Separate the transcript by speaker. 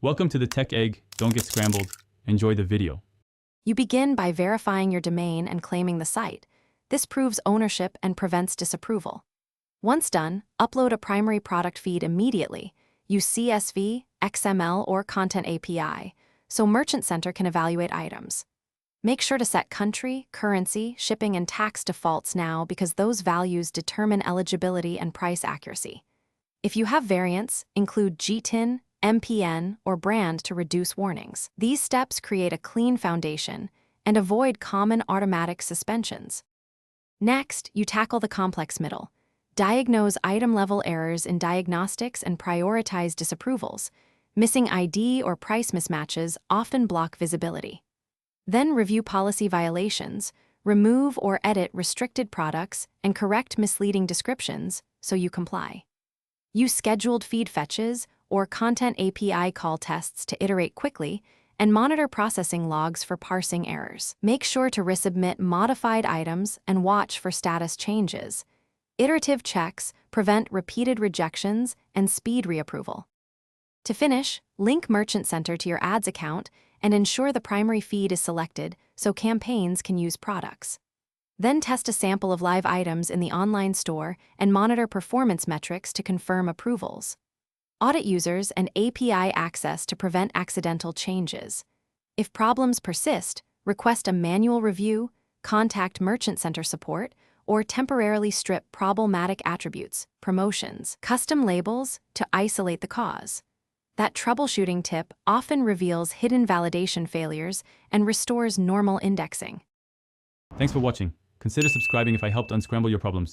Speaker 1: Welcome to the Tech Egg. Don't get scrambled. Enjoy the video.
Speaker 2: You begin by verifying your domain and claiming the site. This proves ownership and prevents disapproval. Once done, upload a primary product feed immediately. Use CSV, XML, or Content API, so Merchant Center can evaluate items. Make sure to set country, currency, shipping, and tax defaults now because those values determine eligibility and price accuracy. If you have variants, include GTIN, MPN, or brand to reduce warnings. These steps create a clean foundation and avoid common automatic suspensions. Next, you tackle the complex middle. Diagnose item-level errors in diagnostics and prioritize disapprovals. Missing ID or price mismatches often block visibility. Then review policy violations, remove or edit restricted products, and correct misleading descriptions so you comply. Use scheduled feed fetches or Content API call tests to iterate quickly and monitor processing logs for parsing errors. Make sure to resubmit modified items and watch for status changes. Iterative checks prevent repeated rejections and speed reapproval. To finish, link Merchant Center to your ads account and ensure the primary feed is selected so campaigns can use products. Then test a sample of live items in the online store and monitor performance metrics to confirm approvals. Audit users and API access to prevent accidental changes. If problems persist, request a manual review, contact Merchant Center support, or temporarily strip problematic attributes, promotions, custom labels to isolate the cause. That troubleshooting tip often reveals hidden validation failures and restores normal indexing.
Speaker 1: Thanks for watching. Consider subscribing if I helped unscramble your problems.